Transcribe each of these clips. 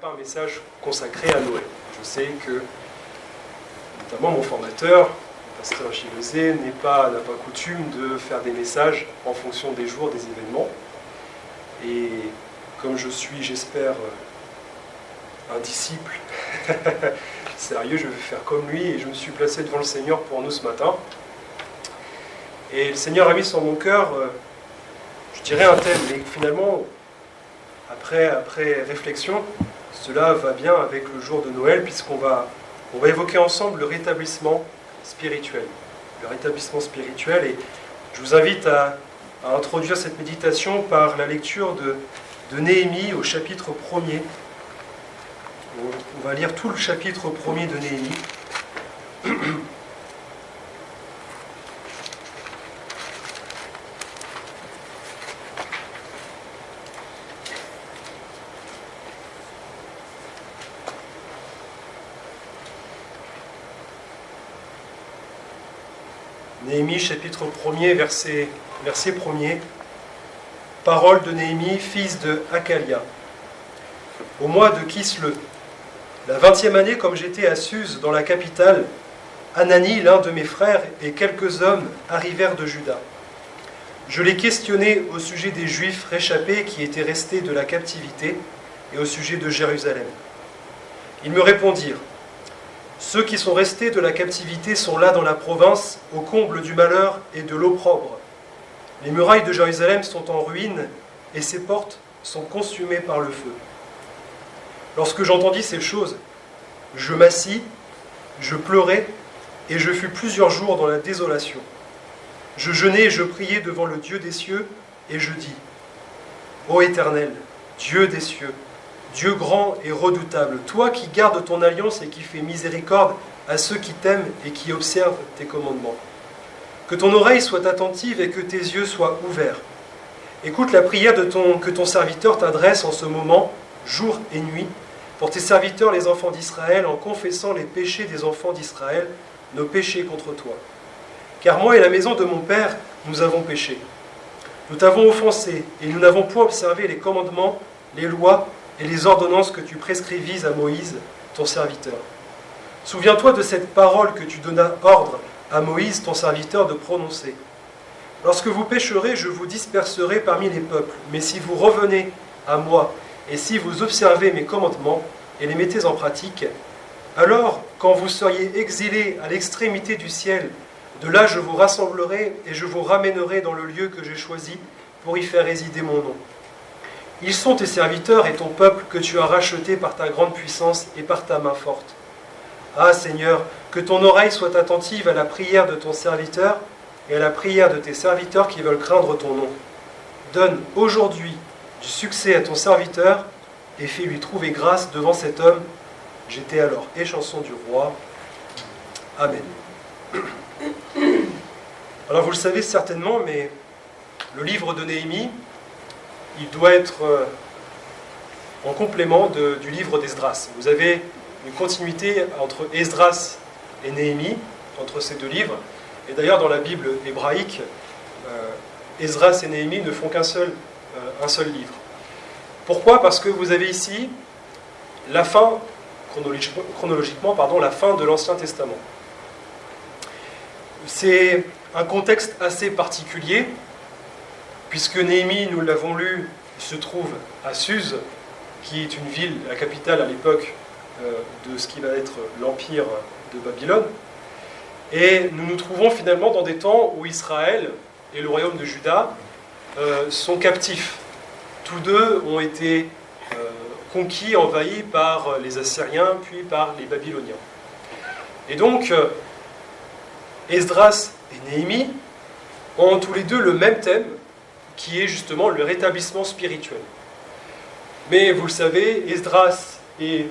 pas un message consacré à Noël. Je sais que, notamment mon formateur, le pasteur Gilles Lezé, n'a pas coutume de faire des messages en fonction des jours, des événements. Et comme je suis, j'espère, un disciple sérieux, je vais faire comme lui, et je me suis placé devant le Seigneur pour nous ce matin. Et le Seigneur a mis sur mon cœur, je dirais un thème, mais finalement, après réflexion, cela va bien avec le jour de Noël, puisqu'on va évoquer ensemble le rétablissement spirituel. Le rétablissement spirituel, et je vous invite à introduire cette méditation par la lecture de Néhémie au chapitre 1er. On va lire tout le chapitre 1er de Néhémie. Néhémie, chapitre 1er, verset 1er. Parole de Néhémie, fils de Hakalia. Au mois de Kisle, la 20e année, comme j'étais à Suse, dans la capitale, Hanani, l'un de mes frères, et quelques hommes arrivèrent de Juda. Je les questionnai au sujet des Juifs réchappés qui étaient restés de la captivité et au sujet de Jérusalem. Ils me répondirent: ceux qui sont restés de la captivité sont là dans la province, au comble du malheur et de l'opprobre. Les murailles de Jérusalem sont en ruine et ses portes sont consumées par le feu. Lorsque j'entendis ces choses, je m'assis, je pleurai et je fus plusieurs jours dans la désolation. Je jeûnai et je priai devant le Dieu des cieux et je dis: Ô Éternel, Dieu des cieux, Dieu grand et redoutable, toi qui gardes ton alliance et qui fais miséricorde à ceux qui t'aiment et qui observent tes commandements. Que ton oreille soit attentive et que tes yeux soient ouverts. Écoute la prière que ton serviteur t'adresse en ce moment, jour et nuit, pour tes serviteurs les enfants d'Israël, en confessant les péchés des enfants d'Israël, nos péchés contre toi. Car moi et la maison de mon père, nous avons péché. Nous t'avons offensé et nous n'avons point observé les commandements, les lois et les ordonnances que tu prescrivis à Moïse, ton serviteur. Souviens-toi de cette parole que tu donnas ordre à Moïse, ton serviteur, de prononcer. Lorsque vous pécherez, je vous disperserai parmi les peuples. Mais si vous revenez à moi, et si vous observez mes commandements et les mettez en pratique, alors, quand vous seriez exilés à l'extrémité du ciel, de là je vous rassemblerai et je vous ramènerai dans le lieu que j'ai choisi pour y faire résider mon nom. Ils sont tes serviteurs et ton peuple que tu as racheté par ta grande puissance et par ta main forte. Ah Seigneur, que ton oreille soit attentive à la prière de ton serviteur et à la prière de tes serviteurs qui veulent craindre ton nom. Donne aujourd'hui du succès à ton serviteur et fais-lui trouver grâce devant cet homme. J'étais alors échanson du roi. Amen. Alors vous le savez certainement, mais le livre de Néhémie, il doit être en complément du livre d'Esdras. Vous avez une continuité entre Esdras et Néhémie, entre ces deux livres. Et d'ailleurs, dans la Bible hébraïque, Esdras et Néhémie ne font un seul livre. Pourquoi ? Parce que vous avez ici la fin, chronologiquement, la fin de l'Ancien Testament. C'est un contexte assez particulier, puisque Néhémie, nous l'avons lu, se trouve à Suse, qui est une ville, la capitale à l'époque de ce qui va être l'empire de Babylone. Et nous nous trouvons finalement dans des temps où Israël et le royaume de Juda sont captifs. Tous deux ont été conquis, envahis par les Assyriens, puis par les Babyloniens. Et donc, Esdras et Néhémie ont tous les deux le même thème, qui est justement le rétablissement spirituel. Mais vous le savez, Esdras est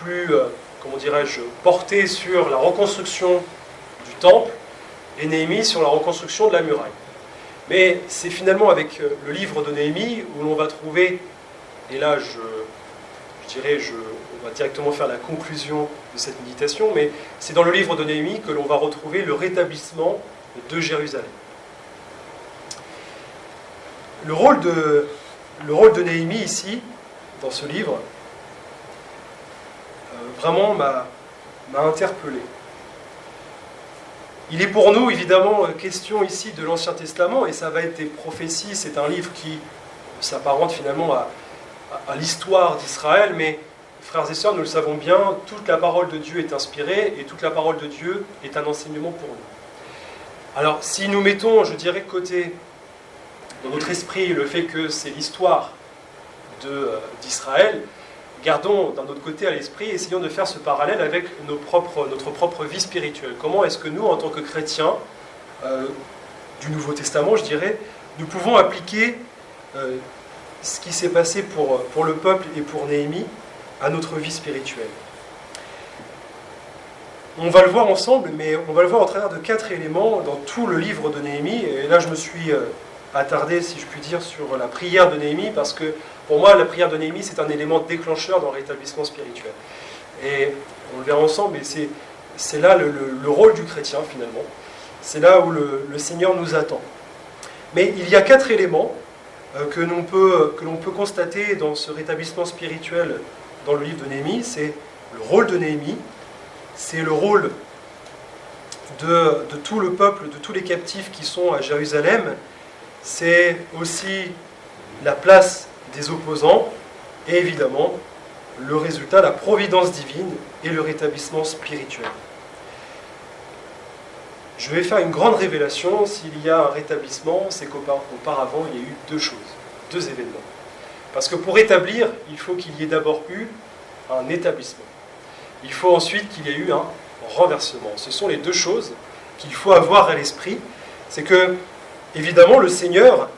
plus, porté sur la reconstruction du temple, et Néhémie sur la reconstruction de la muraille. Mais c'est finalement avec le livre de Néhémie où l'on va trouver, et là on va directement faire la conclusion de cette méditation, mais c'est dans le livre de Néhémie que l'on va retrouver le rétablissement de Jérusalem. Le rôle de Néhémie ici, dans ce livre, vraiment m'a interpellé. Il est pour nous, évidemment, question ici de l'Ancien Testament, et ça va être des prophéties. C'est un livre qui s'apparente finalement à l'histoire d'Israël, mais frères et sœurs, nous le savons bien, toute la parole de Dieu est inspirée, et toute la parole de Dieu est un enseignement pour nous. Alors, si nous mettons, je dirais, côté dans notre esprit le fait que c'est l'histoire d'Israël, gardons d'un autre côté à l'esprit, essayons de faire ce parallèle avec notre propre vie spirituelle. Comment est-ce que nous, en tant que chrétiens du Nouveau Testament, je dirais, nous pouvons appliquer ce qui s'est passé pour le peuple et pour Néhémie à notre vie spirituelle. On va le voir ensemble, mais on va le voir au travers de 4 éléments dans tout le livre de Néhémie. Et là, je me suis attardé, si je puis dire, sur la prière de Néhémie, parce que pour moi, la prière de Néhémie, c'est un élément déclencheur dans le rétablissement spirituel. Et on le verra ensemble, et c'est là le rôle du chrétien, finalement. C'est là où le Seigneur nous attend. Mais il y a 4 éléments que l'on peut constater dans ce rétablissement spirituel dans le livre de Néhémie. C'est le rôle de Néhémie, c'est le rôle de tout le peuple, de tous les captifs qui sont à Jérusalem, c'est aussi la place des opposants, et évidemment, le résultat, la providence divine et le rétablissement spirituel. Je vais faire une grande révélation. S'il y a un rétablissement, c'est qu'auparavant, il y a eu 2 choses, 2 événements. Parce que pour rétablir, il faut qu'il y ait d'abord eu un établissement. Il faut ensuite qu'il y ait eu un renversement. Ce sont les 2 choses qu'il faut avoir à l'esprit. C'est que, évidemment, le Seigneur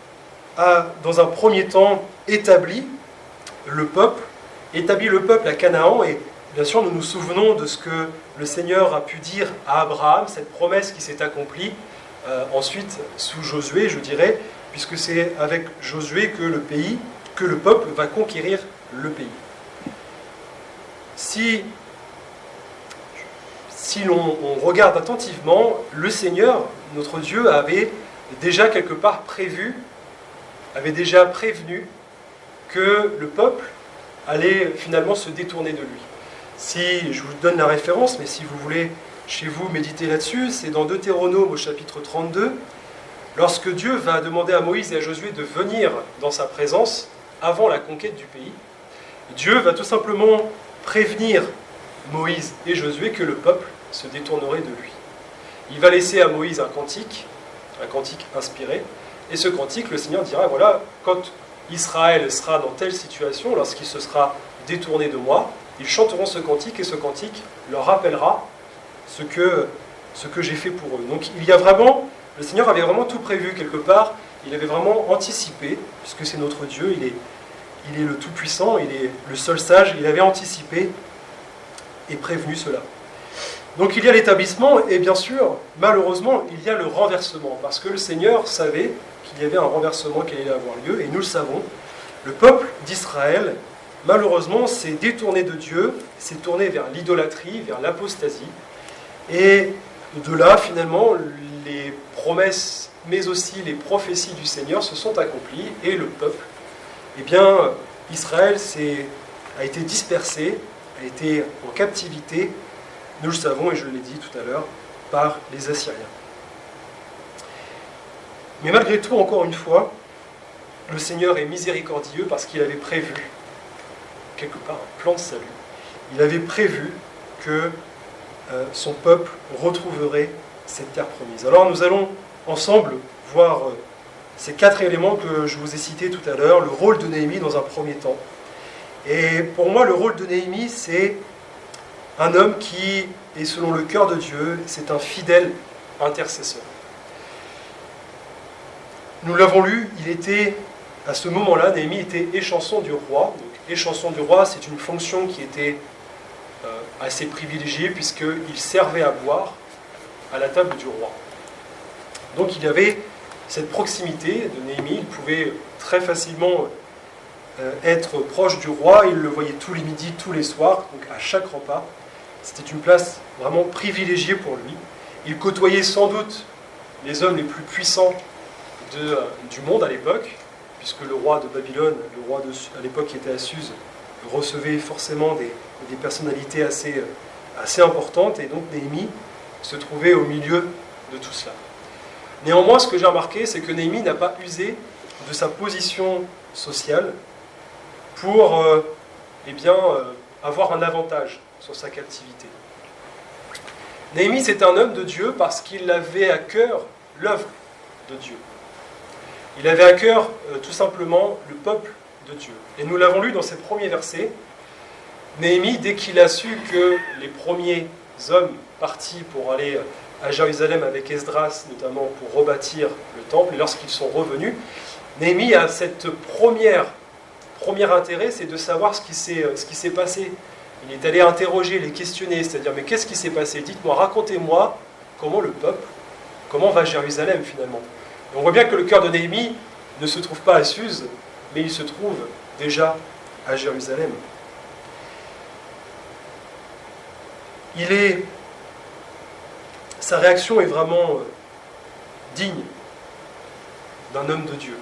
a, dans un premier temps, établi le peuple à Canaan, et bien sûr, nous nous souvenons de ce que le Seigneur a pu dire à Abraham, cette promesse qui s'est accomplie ensuite sous Josué, je dirais, puisque c'est avec Josué que le peuple va conquérir le pays. Si l'on regarde attentivement, le Seigneur, notre Dieu, avait déjà quelque part prévenu que le peuple allait finalement se détourner de lui. Si je vous donne la référence, mais si vous voulez chez vous méditer là-dessus, c'est dans Deutéronome au chapitre 32, lorsque Dieu va demander à Moïse et à Josué de venir dans sa présence avant la conquête du pays. Dieu va tout simplement prévenir Moïse et Josué que le peuple se détournerait de lui. Il va laisser à Moïse un cantique inspiré, et ce cantique, le Seigneur dira, voilà, quand Israël sera dans telle situation, lorsqu'il se sera détourné de moi, ils chanteront ce cantique, et ce cantique leur rappellera ce que j'ai fait pour eux. Donc il y a vraiment, le Seigneur avait vraiment tout prévu quelque part, il avait vraiment anticipé, puisque c'est notre Dieu, il est le Tout-Puissant, il est le seul sage, il avait anticipé et prévenu cela. Donc il y a l'établissement, et bien sûr, malheureusement, il y a le renversement, parce que le Seigneur savait qu'il y avait un renversement qui allait avoir lieu, et nous le savons. Le peuple d'Israël, malheureusement, s'est détourné de Dieu, s'est tourné vers l'idolâtrie, vers l'apostasie, et de là, finalement, les promesses, mais aussi les prophéties du Seigneur se sont accomplies, et le peuple, eh bien, Israël a été dispersé, a été en captivité, nous le savons, et je l'ai dit tout à l'heure, par les Assyriens. Mais malgré tout, encore une fois, le Seigneur est miséricordieux parce qu'il avait prévu, quelque part, un plan de salut. Il avait prévu que son peuple retrouverait cette terre promise. Alors nous allons ensemble voir ces 4 éléments que je vous ai cités tout à l'heure, le rôle de Néhémie dans un premier temps. Et pour moi, le rôle de Néhémie, c'est un homme qui est selon le cœur de Dieu, c'est un fidèle intercesseur. Nous l'avons lu, il était, à ce moment-là, Néhémie était échanson du roi. Donc, échanson du roi, c'est une fonction qui était assez privilégiée, puisqu'il servait à boire à la table du roi. Donc il y avait cette proximité de Néhémie, il pouvait très facilement être proche du roi, il le voyait tous les midis, tous les soirs, donc à chaque repas. C'était une place vraiment privilégiée pour lui. Il côtoyait sans doute les hommes les plus puissants du monde à l'époque, puisque le roi de Babylone, à l'époque qui était à Suse, recevait forcément des personnalités assez importantes, et donc Néhémie se trouvait au milieu de tout cela. Néanmoins, ce que j'ai remarqué, c'est que Néhémie n'a pas usé de sa position sociale pour avoir un avantage sur sa captivité. Néhémie, c'est un homme de Dieu parce qu'il avait à cœur l'œuvre de Dieu. Il avait à cœur tout simplement le peuple de Dieu. Et nous l'avons lu dans ces premiers versets. Néhémie, dès qu'il a su que les premiers hommes partis pour aller à Jérusalem avec Esdras, notamment pour rebâtir le temple, et lorsqu'ils sont revenus, Néhémie a cette premier intérêt, c'est de savoir ce qui s'est passé. Il est allé interroger, les questionner, c'est-à-dire, mais qu'est-ce qui s'est passé? Dites-moi, racontez-moi comment le peuple, comment va Jérusalem finalement. Et on voit bien que le cœur de Néhémie ne se trouve pas à Suse, mais il se trouve déjà à Jérusalem. Sa réaction est vraiment digne d'un homme de Dieu.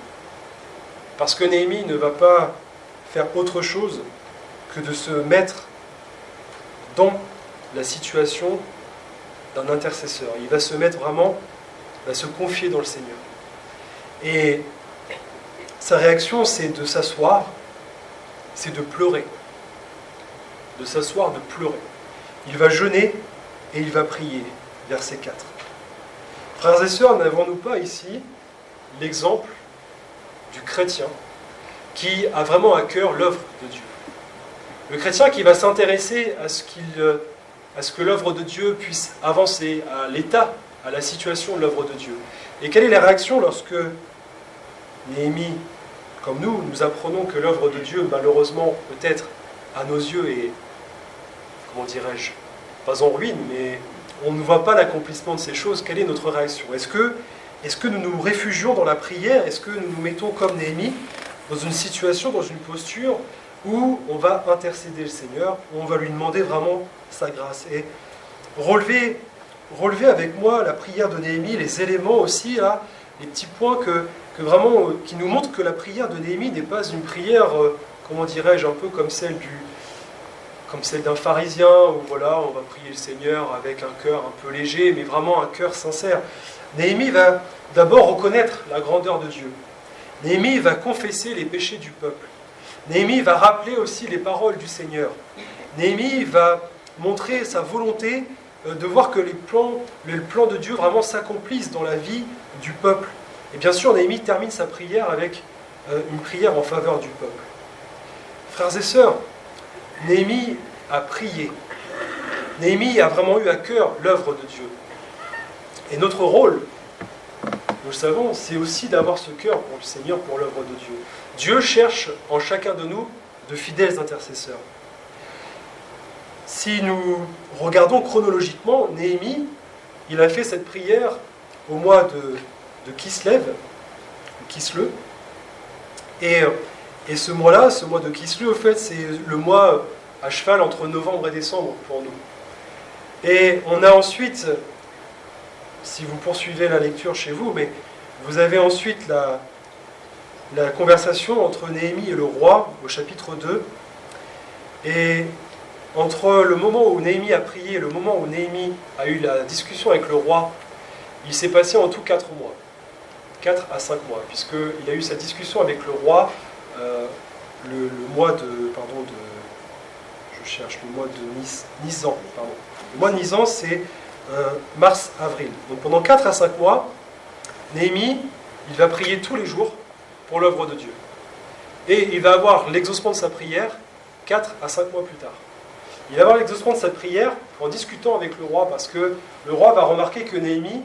Parce que Néhémie ne va pas faire autre chose que de se mettre dans la situation d'un intercesseur. Il va se mettre vraiment, va se confier dans le Seigneur. Et sa réaction, c'est de s'asseoir, c'est de pleurer. De s'asseoir, de pleurer. Il va jeûner et il va prier. Verset 4. Frères et sœurs, n'avons-nous pas ici l'exemple du chrétien qui a vraiment à cœur l'œuvre de Dieu? Le chrétien qui va s'intéresser à ce que l'œuvre de Dieu puisse avancer, à l'état, à la situation de l'œuvre de Dieu. Et quelle est la réaction lorsque Néhémie, comme nous apprenons que l'œuvre de Dieu, malheureusement, peut-être à nos yeux est, comment dirais-je, pas en ruine, mais on ne voit pas l'accomplissement de ces choses. Quelle est notre réaction? Est-ce que nous nous réfugions dans la prière? Est-ce que nous nous mettons comme Néhémie dans une situation, dans une posture où on va intercéder le Seigneur, où on va lui demander vraiment sa grâce? Et relevez avec moi la prière de Néhémie, les éléments aussi, là, les petits points qui nous montrent que la prière de Néhémie n'est pas une prière, comment dirais-je, un peu comme celle d'un pharisien, où voilà, on va prier le Seigneur avec un cœur un peu léger, mais vraiment un cœur sincère. Néhémie va d'abord reconnaître la grandeur de Dieu. Néhémie va confesser les péchés du peuple. Néhémie va rappeler aussi les paroles du Seigneur. Néhémie va montrer sa volonté de voir que les plans de Dieu vraiment s'accomplissent dans la vie du peuple. Et bien sûr, Néhémie termine sa prière avec une prière en faveur du peuple. Frères et sœurs, Néhémie a prié. Néhémie a vraiment eu à cœur l'œuvre de Dieu. Et notre rôle, nous le savons, c'est aussi d'avoir ce cœur pour le Seigneur, pour l'œuvre de Dieu. Dieu cherche en chacun de nous de fidèles intercesseurs. Si nous regardons chronologiquement, Néhémie, il a fait cette prière au mois de Kislev, et ce mois-là, ce mois de Kislev, au fait, c'est le mois à cheval entre novembre et décembre pour nous. Et on a ensuite, si vous poursuivez la lecture chez vous, mais vous avez ensuite la conversation entre Néhémie et le roi au chapitre 2. Et entre le moment où Néhémie a prié et le moment où Néhémie a eu la discussion avec le roi, il s'est passé en tout 4 mois. 4 à 5 mois, puisqu'il a eu sa discussion avec le roi le mois de Nisan. Le mois de Nisan, c'est mars-avril. Donc pendant 4 à 5 mois, Néhémie, il va prier tous les jours pour l'œuvre de Dieu. Et il va avoir l'exaucement de sa prière 4 à 5 mois plus tard. Il va avoir l'exaucement de sa prière en discutant avec le roi, parce que le roi va remarquer que Néhémie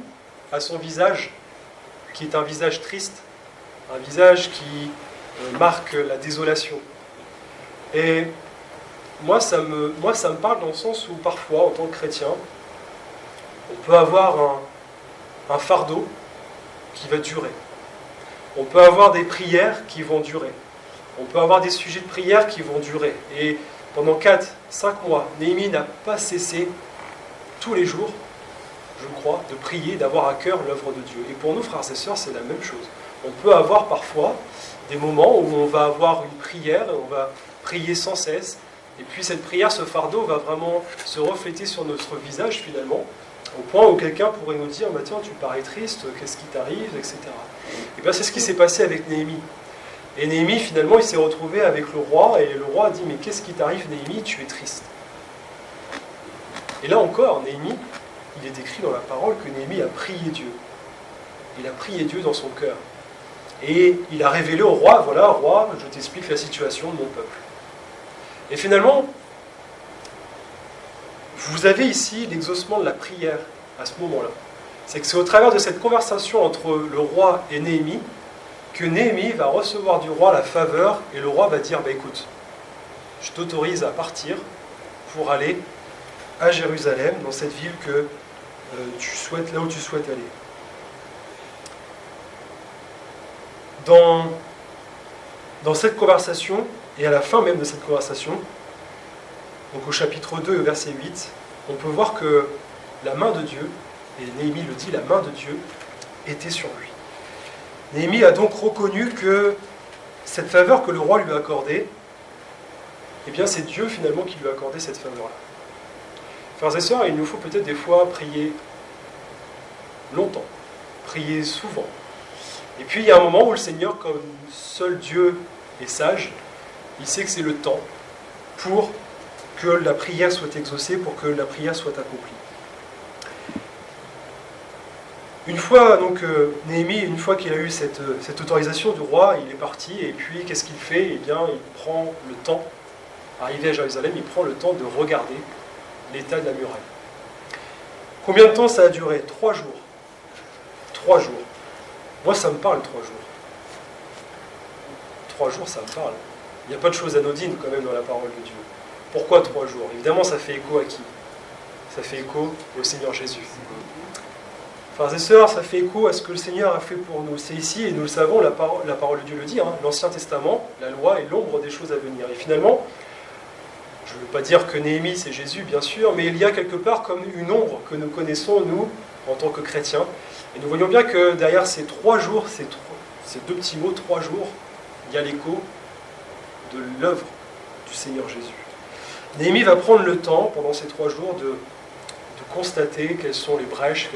a son visage qui est un visage triste, un visage qui marque la désolation. Et moi, ça me parle dans le sens où parfois, en tant que chrétien, on peut avoir un fardeau qui va durer. On peut avoir des prières qui vont durer. On peut avoir des sujets de prière qui vont durer. Et pendant 4-5 mois, Néhémie n'a pas cessé, tous les jours, je crois, de prier, d'avoir à cœur l'œuvre de Dieu. Et pour nous, frères et sœurs, c'est la même chose. On peut avoir parfois des moments où on va avoir une prière, et on va prier sans cesse. Et puis cette prière, ce fardeau va vraiment se refléter sur notre visage finalement, au point où quelqu'un pourrait nous dire, bah, tiens, tu parais triste, qu'est-ce qui t'arrive, etc. Et bien c'est ce qui s'est passé avec Néhémie. Et Néhémie, finalement, il s'est retrouvé avec le roi, et le roi a dit, mais qu'est-ce qui t'arrive, Néhémie, tu es triste. Et là encore, Néhémie, il est décrit dans la parole que Néhémie a prié Dieu. Il a prié Dieu dans son cœur. Et il a révélé au roi, voilà, roi, je t'explique la situation de mon peuple. Et finalement, vous avez ici l'exaucement de la prière à ce moment-là. C'est que c'est au travers de cette conversation entre le roi et Néhémie que Néhémie va recevoir du roi la faveur et le roi va dire, bah écoute, je t'autorise à partir pour aller à Jérusalem, dans cette ville que tu souhaites, là où tu souhaites aller. Dans cette conversation, et à la fin même de cette conversation, donc au chapitre 2, verset 8, on peut voir que la main de Dieu, et Néhémie le dit, la main de Dieu était sur lui. Néhémie a donc reconnu que cette faveur que le roi lui a accordée, eh bien c'est Dieu finalement qui lui a accordé cette faveur-là. Frères et sœurs, il nous faut peut-être des fois prier longtemps, prier souvent. Et puis il y a un moment où le Seigneur, comme seul Dieu est sage, il sait que c'est le temps pour que la prière soit exaucée, pour que la prière soit accomplie. Une fois, donc, Néhémie, une fois qu'il a eu cette autorisation du roi, il est parti, et puis qu'est-ce qu'il fait? Eh bien, il prend le temps, arrivé à Jérusalem, il prend le temps de regarder l'état de la muraille. Combien de temps ça a duré? 3 jours. 3 jours. Moi, ça me parle, 3 jours. 3 jours, ça me parle. Il n'y a pas de choses anodines, quand même, dans la parole de Dieu. Pourquoi 3 jours? Évidemment, ça fait écho à qui? Ça fait écho au Seigneur Jésus. Frères et sœurs, ça fait écho à ce que le Seigneur a fait pour nous. C'est ici, et nous le savons, la parole de Dieu le dit, hein, l'Ancien Testament, la loi est l'ombre des choses à venir. Et finalement, je ne veux pas dire que Néhémie c'est Jésus, bien sûr, mais il y a quelque part comme une ombre que nous connaissons, nous, en tant que chrétiens. Et nous voyons bien que derrière ces 3 jours, ces 2 petits mots, 3 jours, il y a l'écho de l'œuvre du Seigneur Jésus. Néhémie va prendre le temps, pendant ces 3 jours, de constater quelles sont les brèches,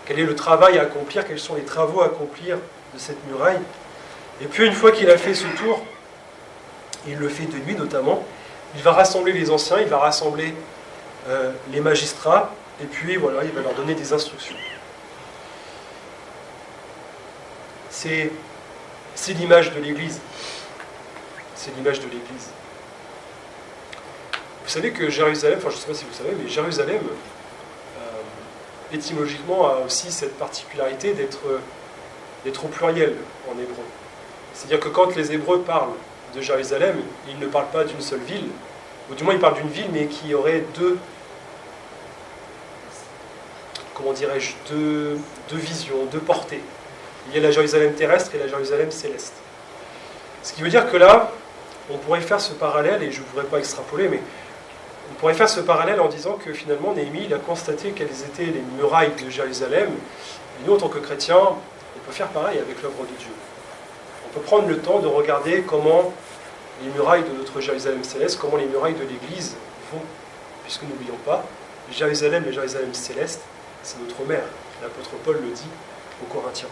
quel est le travail à accomplir, quels sont les travaux à accomplir de cette muraille. Et puis une fois qu'il a fait ce tour, il le fait de nuit notamment, il va rassembler les anciens, il va rassembler les magistrats, et puis voilà, il va leur donner des instructions. C'est l'image de l'Église. C'est l'image de l'Église. Vous savez que Jérusalem, enfin je ne sais pas si vous savez, mais Jérusalem, étymologiquement, a aussi cette particularité d'être au pluriel en hébreu. C'est-à-dire que quand les Hébreux parlent de Jérusalem, ils ne parlent pas d'une seule ville, ou du moins ils parlent d'une ville, mais qui aurait deux visions, 2 portées. Il y a la Jérusalem terrestre et la Jérusalem céleste. Ce qui veut dire que là, on pourrait faire ce parallèle, et je ne voudrais pas extrapoler, mais on pourrait faire ce parallèle en disant que finalement Néhémie il a constaté quelles étaient les murailles de Jérusalem. Et nous, en tant que chrétiens, on peut faire pareil avec l'œuvre de Dieu. On peut prendre le temps de regarder comment les murailles de notre Jérusalem céleste, comment les murailles de l'Église vont. Puisque n'oublions pas, Jérusalem et Jérusalem céleste, c'est notre mère. L'apôtre Paul le dit aux Corinthiens.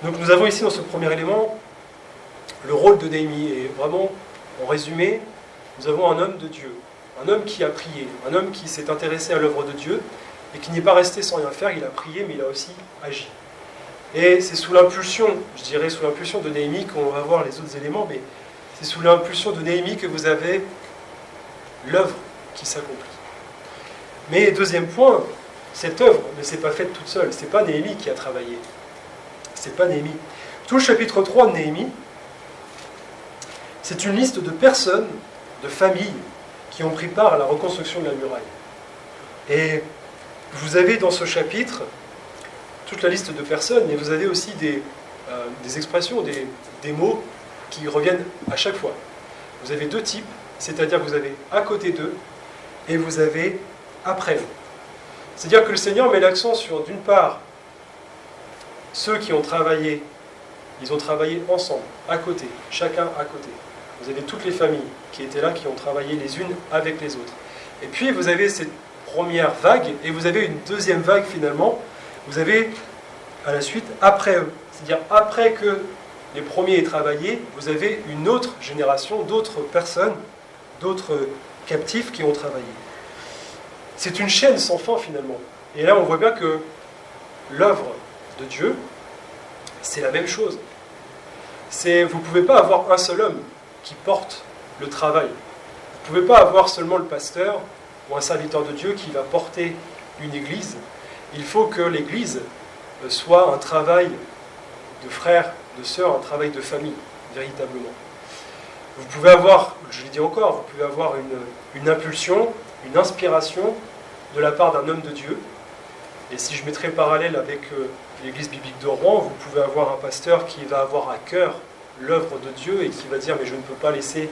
Donc nous avons ici dans ce premier élément le rôle de Néhémie. Et vraiment, en résumé, nous avons un homme de Dieu, un homme qui a prié, un homme qui s'est intéressé à l'œuvre de Dieu et qui n'est pas resté sans rien faire. Il a prié, mais il a aussi agi. Et c'est sous l'impulsion, je dirais sous l'impulsion de Néhémie qu'on va voir les autres éléments, mais c'est sous l'impulsion de Néhémie que vous avez l'œuvre qui s'accomplit. Mais deuxième point, cette œuvre ne s'est pas faite toute seule. Ce n'est pas Néhémie qui a travaillé. C'est pas Néhémie. Tout le chapitre 3 de Néhémie, c'est une liste de personnes, de familles, qui ont pris part à la reconstruction de la muraille. Et vous avez dans ce chapitre toute la liste de personnes, mais vous avez aussi des expressions, des mots qui reviennent à chaque fois. Vous avez 2 types, c'est-à-dire que vous avez à côté d'eux et vous avez après eux. C'est-à-dire que le Seigneur met l'accent sur, d'une part, ceux qui ont travaillé Ils ont travaillé ensemble, à côté, chacun à côté. Vous avez toutes les familles qui étaient là, qui ont travaillé les unes avec les autres. Et puis vous avez cette première vague, et vous avez une deuxième vague finalement. Vous avez à la suite, après eux. C'est-à-dire après que les premiers aient travaillé, vous avez une autre génération, d'autres personnes, d'autres captifs qui ont travaillé. C'est une chaîne sans fin finalement. Et là on voit bien que l'œuvre de Dieu, c'est la même chose. Vous ne pouvez pas avoir un seul homme qui porte le travail. Vous ne pouvez pas avoir seulement le pasteur ou un serviteur de Dieu qui va porter une église. Il faut que l'église soit un travail de frères, de sœurs, un travail de famille, véritablement. Vous pouvez avoir, je l'ai dit encore, vous pouvez avoir une impulsion, une inspiration de la part d'un homme de Dieu. Et si je mettrais parallèle avec l'église biblique de Rouen, vous pouvez avoir un pasteur qui va avoir à cœur l'œuvre de Dieu et qui va dire « mais je ne peux pas laisser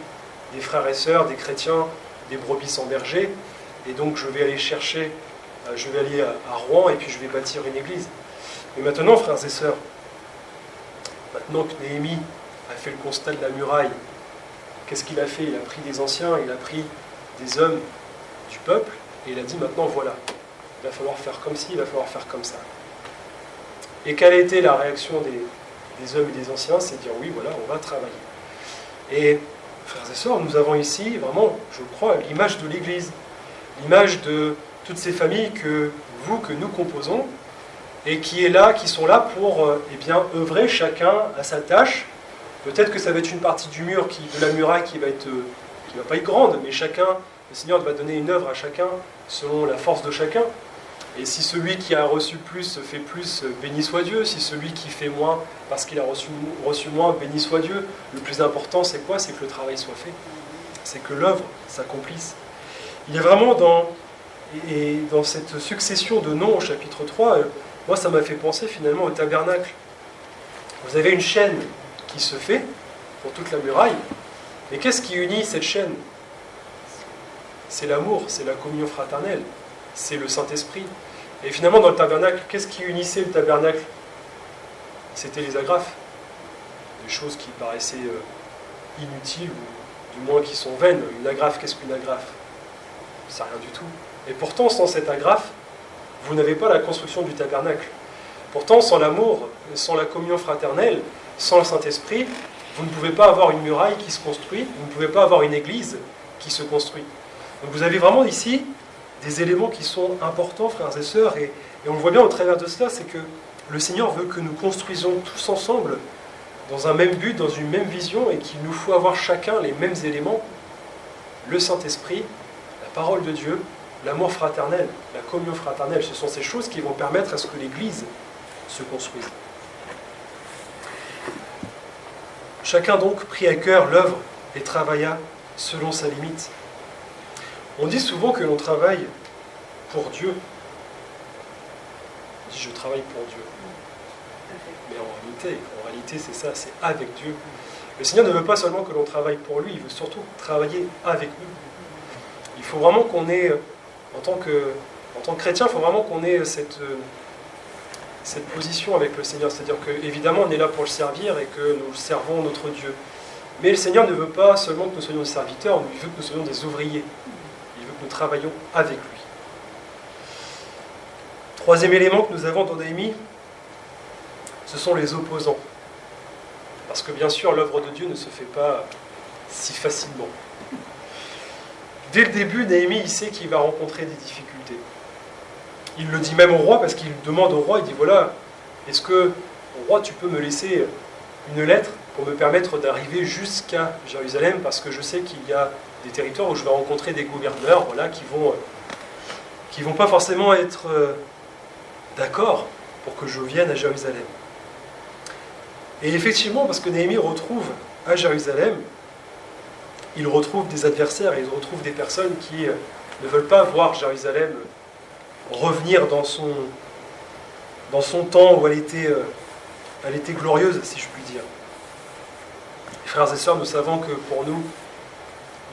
des frères et sœurs, des chrétiens, des brebis sans berger, et donc je vais aller chercher, je vais aller à Rouen et puis je vais bâtir une église ». Mais maintenant, frères et sœurs, maintenant que Néhémie a fait le constat de la muraille, qu'est-ce qu'il a fait? Il a pris des anciens, il a pris des hommes du peuple, et il a dit maintenant voilà, il va falloir faire comme ci, il va falloir faire comme ça. Et quelle a été la réaction des hommes et des anciens? C'est de dire oui, voilà, on va travailler. Et frères et sœurs, nous avons ici vraiment, je crois, l'image de l'Église, l'image de toutes ces familles que nous composons, et qui sont là pour œuvrer chacun à sa tâche. Peut-être que ça va être une partie du mur, de la muraille qui va pas être grande, mais le Seigneur va donner une œuvre à chacun selon la force de chacun. Et si celui qui a reçu plus fait plus, béni soit Dieu. Si celui qui fait moins parce qu'il a reçu moins, béni soit Dieu. Le plus important, c'est quoi? C'est que le travail soit fait. C'est que l'œuvre s'accomplisse. Il est vraiment dans cette succession de noms au chapitre 3, moi ça m'a fait penser finalement au tabernacle. Vous avez une chaîne qui se fait pour toute la muraille. Et qu'est-ce qui unit cette chaîne? C'est l'amour, c'est la communion fraternelle, c'est le Saint-Esprit. Et finalement, dans le tabernacle, qu'est-ce qui unissait le tabernacle? C'était les agrafes. Des choses qui paraissaient inutiles, ou du moins qui sont vaines. Une agrafe, qu'est-ce qu'une agrafe? C'est rien du tout. Et pourtant, sans cette agrafe, vous n'avez pas la construction du tabernacle. Pourtant, sans l'amour, sans la communion fraternelle, sans le Saint-Esprit, vous ne pouvez pas avoir une muraille qui se construit, vous ne pouvez pas avoir une église qui se construit. Donc vous avez vraiment ici des éléments qui sont importants, frères et sœurs, et on le voit bien au travers de cela, c'est que le Seigneur veut que nous construisions tous ensemble dans un même but, dans une même vision, et qu'il nous faut avoir chacun les mêmes éléments, le Saint-Esprit, la parole de Dieu, l'amour fraternel, la communion fraternelle. Ce sont ces choses qui vont permettre à ce que l'Église se construise. Chacun donc prit à cœur l'œuvre et travailla selon sa limite. On dit souvent que l'on travaille pour Dieu. On dit je travaille pour Dieu. Mais en réalité c'est ça, c'est avec Dieu. Le Seigneur ne veut pas seulement que l'on travaille pour lui, il veut surtout travailler avec nous. Il faut vraiment qu'on ait, en tant que chrétien, il faut vraiment qu'on ait cette position avec le Seigneur. C'est-à-dire qu'évidemment on est là pour le servir et que nous servons notre Dieu. Mais le Seigneur ne veut pas seulement que nous soyons des serviteurs, il veut que nous soyons des ouvriers. Il veut que nous travaillions avec lui. Troisième élément que nous avons dans Néhémie, ce sont les opposants. Parce que bien sûr, l'œuvre de Dieu ne se fait pas si facilement. Dès le début, Néhémie, il sait qu'il va rencontrer des difficultés. Il le dit même au roi, parce qu'il demande au roi, il dit voilà, est-ce que, roi, tu peux me laisser une lettre pour me permettre d'arriver jusqu'à Jérusalem, parce que je sais qu'il y a des territoires où je vais rencontrer des gouverneurs qui vont pas forcément être d'accord pour que je vienne à Jérusalem. Et effectivement, parce que Néhémie retrouve à Jérusalem, il retrouve des adversaires, il retrouve des personnes qui ne veulent pas voir Jérusalem revenir dans son temps où elle était glorieuse, si je puis dire. Frères et sœurs, nous savons que pour nous,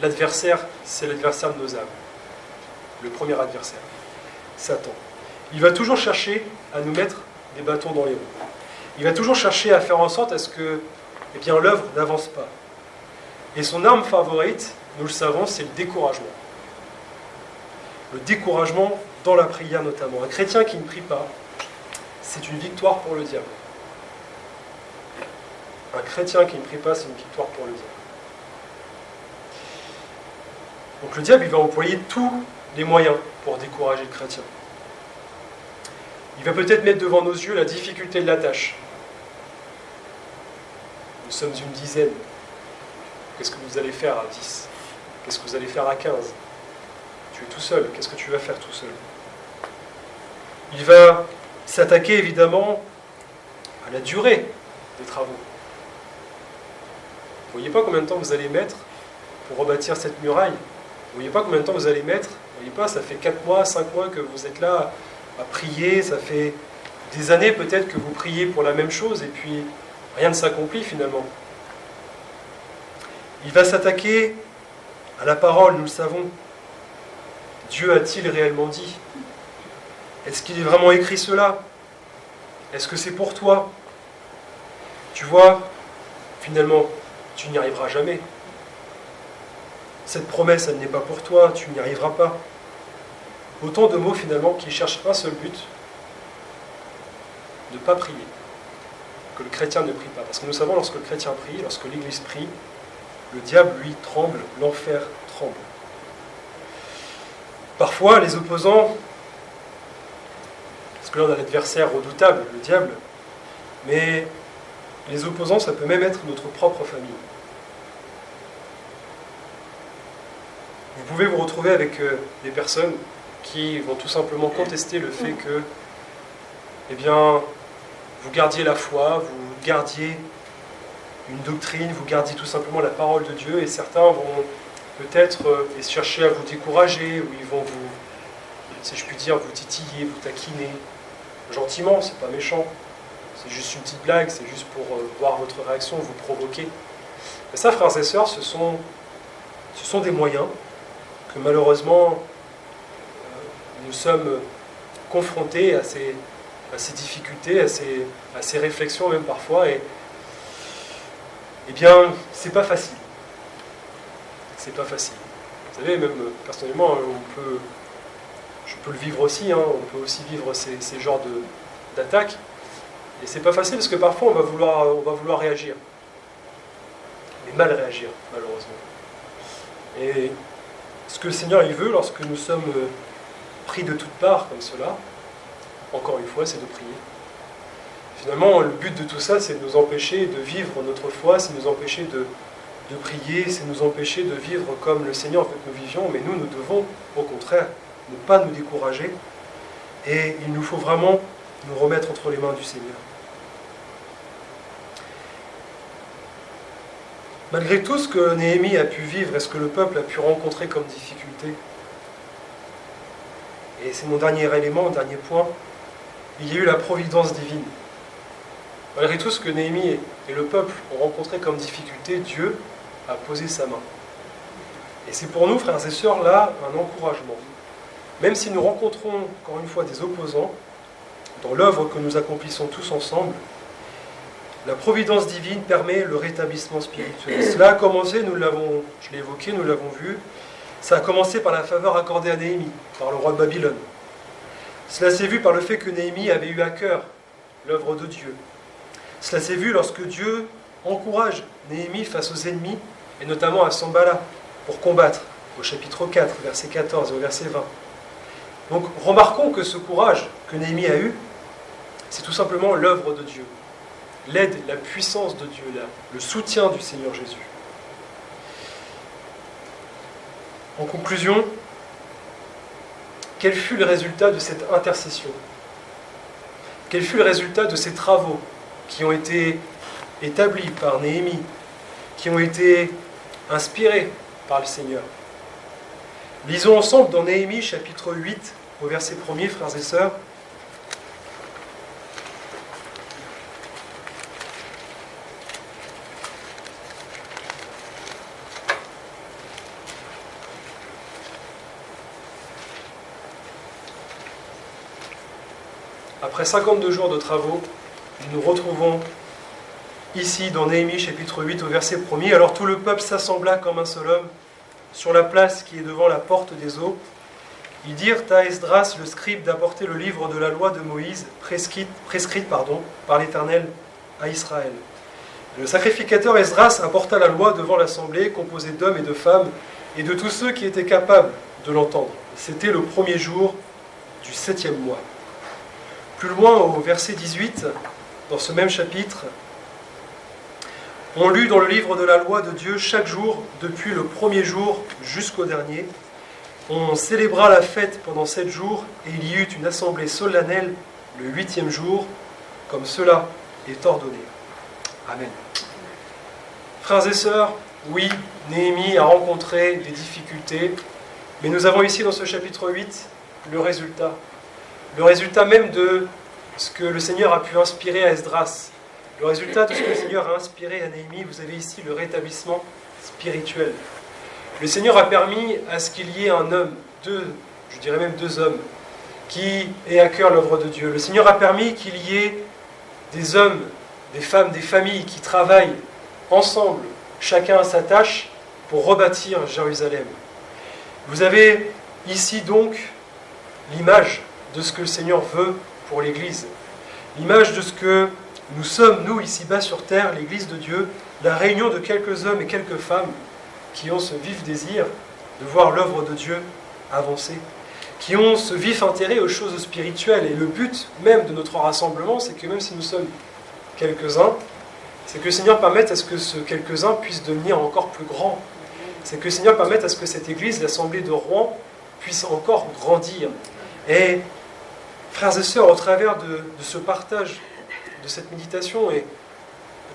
l'adversaire, c'est l'adversaire de nos âmes. Le premier adversaire, Satan. Il va toujours chercher à nous mettre des bâtons dans les roues. il va toujours chercher à faire en sorte à ce que l'œuvre n'avance pas. Et son arme favorite, nous le savons, c'est le découragement. Le découragement dans la prière notamment. Un chrétien qui ne prie pas, c'est une victoire pour le diable. Un chrétien qui ne prie pas, c'est une victoire pour le diable. Donc le diable, il va employer tous les moyens pour décourager le chrétien. Il va peut-être mettre devant nos yeux la difficulté de la tâche. Nous sommes une dizaine. Qu'est-ce que vous allez faire à 10 ? Qu'est-ce que vous allez faire à 15 ? Tu es tout seul. Qu'est-ce que tu vas faire tout seul ? Il va s'attaquer évidemment à la durée des travaux. Vous ne voyez pas combien de temps vous allez mettre pour rebâtir cette muraille ? Vous ne voyez pas combien de temps vous allez mettre ? Vous ne voyez pas, ça fait 4 mois, 5 mois que vous êtes là à prier, ça fait des années peut-être que vous priez pour la même chose et puis rien ne s'accomplit finalement. Il va s'attaquer à la parole, nous le savons. Dieu a-t-il réellement dit ? Est-ce qu'il est vraiment écrit cela ? Est-ce que c'est pour toi ? Tu vois, finalement, tu n'y arriveras jamais. Cette promesse, elle n'est pas pour toi, tu n'y arriveras pas. Autant de mots finalement qui cherchent un seul but, ne pas prier. Que le chrétien ne prie pas. Parce que nous savons, lorsque le chrétien prie, lorsque l'Église prie, le diable, lui, tremble, l'enfer tremble. Parfois, les opposants, parce que là on a l'adversaire redoutable, le diable, mais les opposants, ça peut même être notre propre famille. Vous pouvez vous retrouver avec des personnes qui vont tout simplement contester le fait que, vous gardiez la foi, vous gardiez une doctrine, vous gardiez tout simplement la parole de Dieu, et certains vont peut-être chercher à vous décourager, ou ils vont vous, si je puis dire, vous titiller, vous taquiner, gentiment, c'est pas méchant, c'est juste une petite blague, c'est juste pour voir votre réaction, vous provoquer. Mais ça, frères et sœurs, ce sont des moyens que malheureusement nous sommes confrontés à ces difficultés, à ces réflexions même parfois, et c'est pas facile. C'est pas facile. Vous savez, même personnellement, je peux le vivre aussi, on peut aussi vivre ces genres d'attaques, et c'est pas facile parce que parfois on va vouloir réagir, mais mal réagir, malheureusement. Et ce que le Seigneur il veut lorsque nous sommes pris de toutes parts comme cela, encore une fois, c'est de prier. Finalement, le but de tout ça, c'est de nous empêcher de vivre notre foi, c'est de nous empêcher de prier, c'est de nous empêcher de vivre comme le Seigneur veut que nous vivions, mais nous devons, au contraire, ne pas nous décourager, et il nous faut vraiment nous remettre entre les mains du Seigneur. Malgré tout ce que Néhémie a pu vivre et ce que le peuple a pu rencontrer comme difficulté, et c'est mon dernier élément, dernier point, il y a eu la providence divine. Malgré tout ce que Néhémie et le peuple ont rencontré comme difficulté, Dieu a posé sa main. Et c'est pour nous, frères et sœurs, là, un encouragement. Même si nous rencontrons, encore une fois, des opposants, dans l'œuvre que nous accomplissons tous ensemble, la providence divine permet le rétablissement spirituel. Cela a commencé, je l'ai évoqué, nous l'avons vu, ça a commencé par la faveur accordée à Néhémie, par le roi de Babylone. Cela s'est vu par le fait que Néhémie avait eu à cœur l'œuvre de Dieu. Cela s'est vu lorsque Dieu encourage Néhémie face aux ennemis, et notamment à Sanballat, pour combattre, au chapitre 4, verset 14 et au verset 20. Donc remarquons que ce courage que Néhémie a eu, c'est tout simplement l'œuvre de Dieu. L'aide, la puissance de Dieu, le soutien du Seigneur Jésus. En conclusion, quel fut le résultat de cette intercession ? Quel fut le résultat de ces travaux qui ont été établis par Néhémie, qui ont été inspirés par le Seigneur ? Lisons ensemble dans Néhémie chapitre 8, au verset 1er, frères et sœurs. Après 52 jours de travaux, Nous nous retrouvons ici dans Néhémie chapitre 8 au verset 1er. Alors tout le peuple s'assembla comme un seul homme sur la place qui est devant la porte des eaux. Ils dirent à Esdras le scribe d'apporter le livre de la loi de Moïse, prescrite par l'Éternel à Israël. Le sacrificateur Esdras apporta la loi devant l'assemblée, composée d'hommes et de femmes, et de tous ceux qui étaient capables de l'entendre. C'était le premier jour du 7e mois. Plus loin, au verset 18, dans ce même chapitre, on lut dans le livre de la loi de Dieu chaque jour, depuis le premier jour jusqu'au dernier. On célébra la fête pendant 7 jours, et il y eut une assemblée solennelle le 8e jour, comme cela est ordonné. Amen. Frères et sœurs, oui, Néhémie a rencontré des difficultés, mais nous avons ici dans ce chapitre 8 le résultat. Le résultat même de ce que le Seigneur a pu inspirer à Esdras. Le résultat de ce que le Seigneur a inspiré à Néhémie, vous avez ici le rétablissement spirituel. Le Seigneur a permis à ce qu'il y ait un homme, je dirais même 2 hommes, qui aient à cœur l'œuvre de Dieu. Le Seigneur a permis qu'il y ait des hommes, des femmes, des familles qui travaillent ensemble, chacun à sa tâche, pour rebâtir Jérusalem. Vous avez ici donc l'image de ce que le Seigneur veut pour l'Église. L'image de ce que nous sommes, nous, ici-bas sur terre, l'Église de Dieu, la réunion de quelques hommes et quelques femmes qui ont ce vif désir de voir l'œuvre de Dieu avancer, qui ont ce vif intérêt aux choses spirituelles. Et le but même de notre rassemblement, c'est que même si nous sommes quelques-uns, c'est que le Seigneur permette à ce que ce quelques-uns puisse devenir encore plus grand. C'est que le Seigneur permette à ce que cette Église, l'Assemblée de Rouen, puisse encore grandir. Et frères et sœurs, au travers de ce partage, de cette méditation, et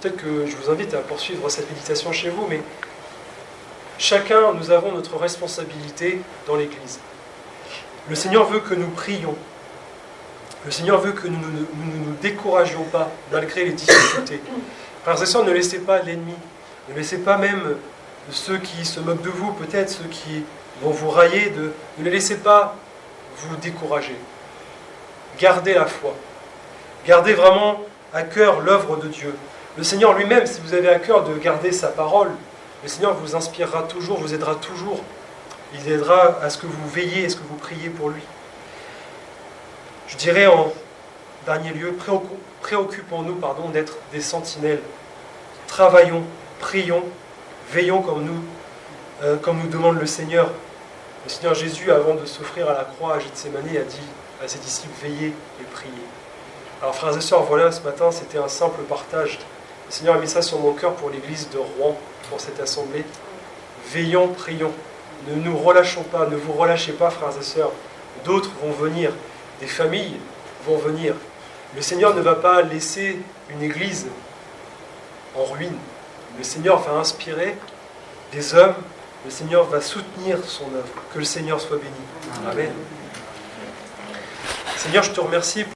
peut-être que je vous invite à poursuivre cette méditation chez vous, mais chacun, nous avons notre responsabilité dans l'Église. Le Seigneur veut que nous prions. Le Seigneur veut que nous ne nous découragions pas, malgré les difficultés. Frères et sœurs, ne laissez pas l'ennemi, ne laissez pas même ceux qui se moquent de vous, peut-être ceux qui vont vous railler, ne les laissez pas vous décourager. Gardez la foi. Gardez vraiment à cœur l'œuvre de Dieu. Le Seigneur lui-même, si vous avez à cœur de garder sa parole, le Seigneur vous inspirera toujours, vous aidera toujours. Il aidera à ce que vous veillez, à ce que vous priez pour lui. Je dirais en dernier lieu, préoccupons-nous d'être des sentinelles. Travaillons, prions, veillons comme nous demande le Seigneur. Le Seigneur Jésus, avant de s'offrir à la croix à Gethsémani, a dit à ses disciples, veillez et priez. Alors frères et sœurs, voilà, ce matin, c'était un simple partage. Le Seigneur a mis ça sur mon cœur pour l'église de Rouen, pour cette assemblée. Veillons, prions. Ne nous relâchons pas, ne vous relâchez pas, frères et sœurs. D'autres vont venir, des familles vont venir. Le Seigneur ne va pas laisser une église en ruine. Le Seigneur va inspirer des hommes, le Seigneur va soutenir son œuvre. Que le Seigneur soit béni. Amen. Seigneur, je te remercie